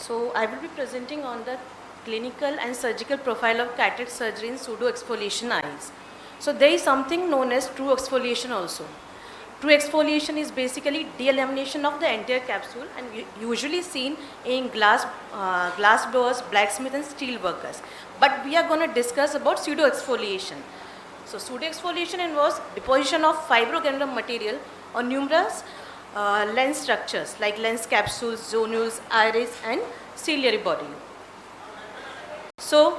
So I will be presenting on the clinical and surgical profile of cataract surgery in pseudo-exfoliation eyes. So there is something known as true exfoliation also. True exfoliation is basically de-lamination of the entire capsule and usually seen in glass blowers, blacksmith and steel workers. But we are going to discuss about pseudo-exfoliation. So pseudo-exfoliation involves deposition of fibrogranular material on numerous lens structures like lens capsules, zonules, iris and ciliary body. So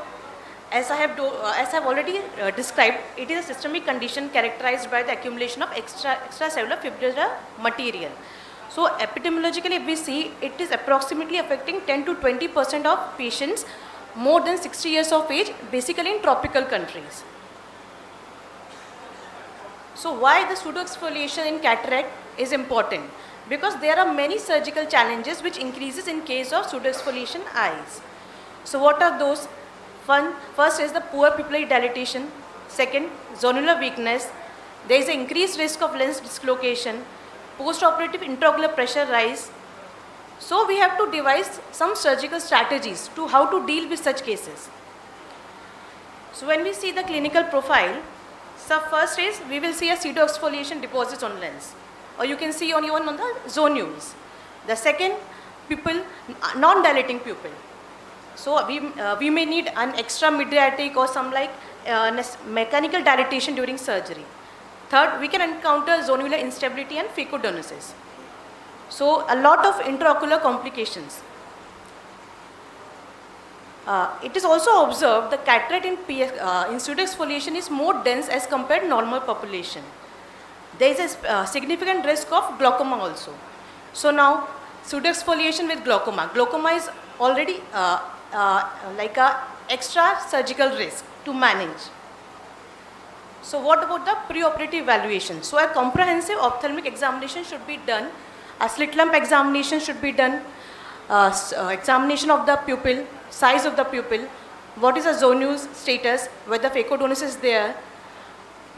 as I have already described, it is a systemic condition characterized by the accumulation of extracellular fibrillar material. So epidemiologically, if we see, it is approximately affecting 10 to 20% of patients more than 60 years of age, basically in tropical countries. So why the pseudo-exfoliation in cataract is important? Because there are many surgical challenges which increases in case of pseudo-exfoliation eyes. So what are those? First is the poor pupillary dilatation. Second, zonular weakness. There is an increased risk of lens dislocation. Post-operative intraocular pressure rise. So we have to devise some surgical strategies to how to deal with such cases. So when we see the clinical profile, so first is we will see a pseudo-exfoliation deposits on lens, or you can see even on the zonules. The second, pupil, non-dilating pupil. So we may need an extra mydriatic or some like mechanical dilatation during surgery. Third, we can encounter zonular instability and phacodonosis. So a lot of intraocular complications. It is also observed the cataract in pseudo-exfoliation is more dense as compared to normal population. There is a significant risk of glaucoma also. So now pseudo-exfoliation with glaucoma. Glaucoma is already like a extra surgical risk to manage. So what about the preoperative evaluation? So a comprehensive ophthalmic examination should be done. A slit lamp examination should be done. Examination of the pupil, size of the pupil, what is the zonules status, whether phacodonosis is there,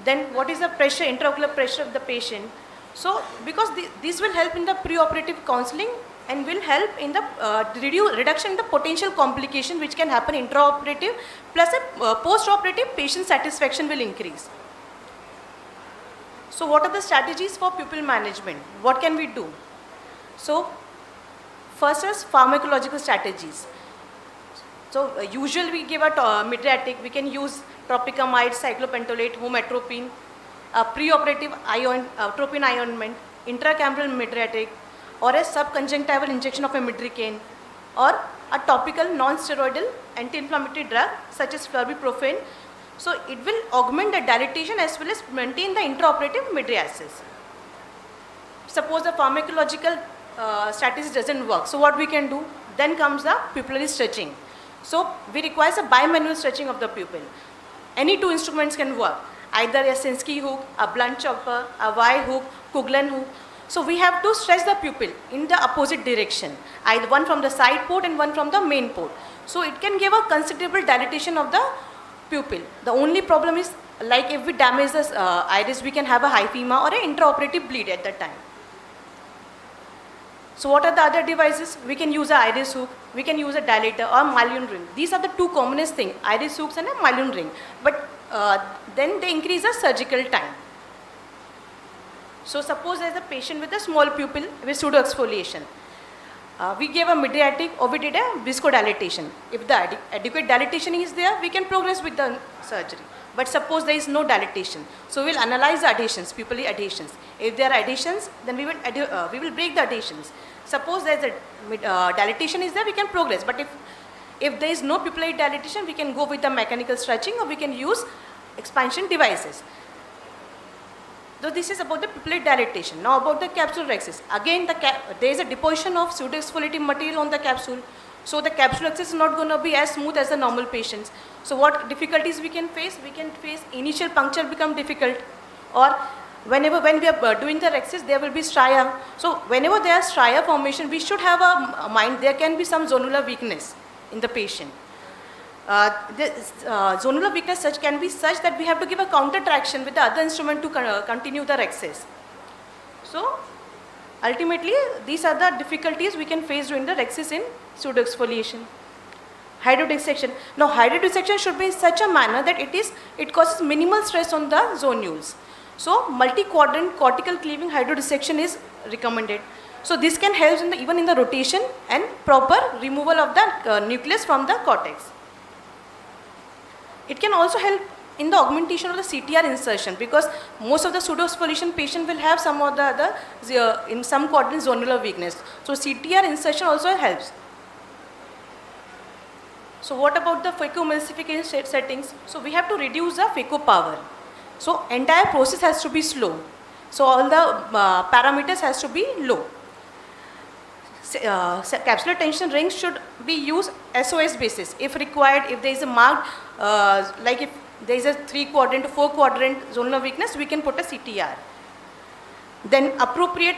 then what is the pressure, intraocular pressure of the patient. So because this will help in the preoperative counseling and will help in the reduction in the potential complication which can happen intraoperative, plus a post-operative patient satisfaction will increase. So what are the strategies for pupil management? What can we do? So first is pharmacological strategies. So usually we give a mydriatic, we can use tropicamide, cyclopentolate, homatropine, preoperative tropine iointment, intracameral mydriatic, or a subconjunctival injection of a midricane, or a topical non-steroidal anti-inflammatory drug such as flurbiprofen. So it will augment the dilatation as well as maintain the intraoperative mydriasis. Suppose the pharmacological strategy doesn't work, so what we can do? Then comes the pupillary stretching. So we require a bimanual stretching of the pupil. Any two instruments can work, either a Sinskey hook, a blunt chopper, a Y hook, Coughlin hook. So we have to stretch the pupil in the opposite direction, either one from the side port and one from the main port. So it can give a considerable dilatation of the pupil. The only problem is, like if we damage the iris, we can have a hyphema or an intraoperative bleed at that time. So what are the other devices? We can use an iris hook, we can use a dilator or Maillon ring. These are the two commonest things, iris hooks and a Maillon ring. But then they increase the surgical time. So suppose there is a patient with a small pupil with pseudo-exfoliation. We gave a mydriatic or we did a viscodilatation. If the adequate dilatation is there, we can progress with the surgery. But suppose there is no dilatation, so we will analyze the adhesions, pupillary adhesions. If there are adhesions, then we will break the adhesions. Suppose there is a dilatation is there, we can progress. But if there is no pupillary dilatation, we can go with the mechanical stretching or we can use expansion devices. So this is about the pupillary dilatation. Now about the capsular access. Again, there is a deposition of pseudo-exfoliating material on the capsule. So the capsule access is not going to be as smooth as the normal patients. So what difficulties we can face? We can face initial puncture become difficult, or when we are doing the access, there will be stria. So whenever there is stria formation, we should have a mind there can be some zonular weakness in the patient. Zonular weakness can be such that we have to give a counter traction with the other instrument to continue the access. So Ultimately, these are the difficulties we can face during the rexis in pseudoexfoliation. Hydrodissection. Now, hydrodissection should be in such a manner that it causes minimal stress on the zonules. So, multi-quadrant cortical cleaving hydrodissection is recommended. So, this can help even in the rotation and proper removal of the nucleus from the cortex. It can also help in the augmentation of the CTR insertion, because most of the pseudoexfoliation patient will have some of the other in some quadrant zonular weakness. So, CTR insertion also helps. So, what about the phacoemulsification settings? So, we have to reduce the phaco power. So, entire process has to be slow. So, all the parameters has to be low. Capsular tension rings should be used SOS basis if required. If there is a marked like if there is a 3-quadrant to 4-quadrant zonular weakness, we can put a CTR. Then appropriate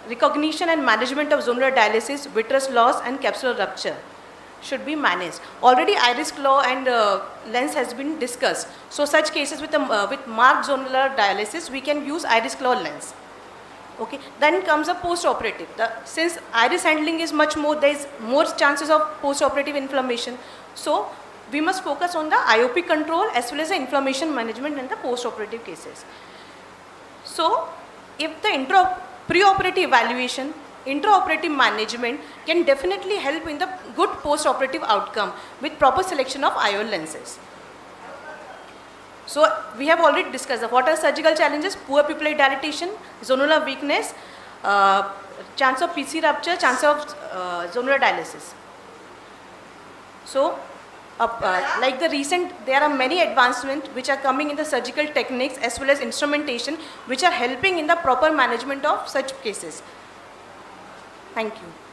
recognition and management of zonular dialysis, vitreous loss and capsular rupture should be managed. Already iris claw and lens has been discussed. So such cases with marked zonular dialysis, we can use iris claw lens. Okay. Then comes a post-operative. Since iris handling is much more, there is more chances of post-operative inflammation. So we must focus on the IOP control as well as the inflammation management in the post-operative cases. So if the pre-operative evaluation, intraoperative management can definitely help in the good post-operative outcome with proper selection of IOL lenses. So we have already discussed what are surgical challenges: poor pupillary dilatation, zonular weakness, chance of PC rupture, chance of zonular dialysis. So like there are many advancements which are coming in the surgical techniques as well as instrumentation which are helping in the proper management of such cases. Thank you.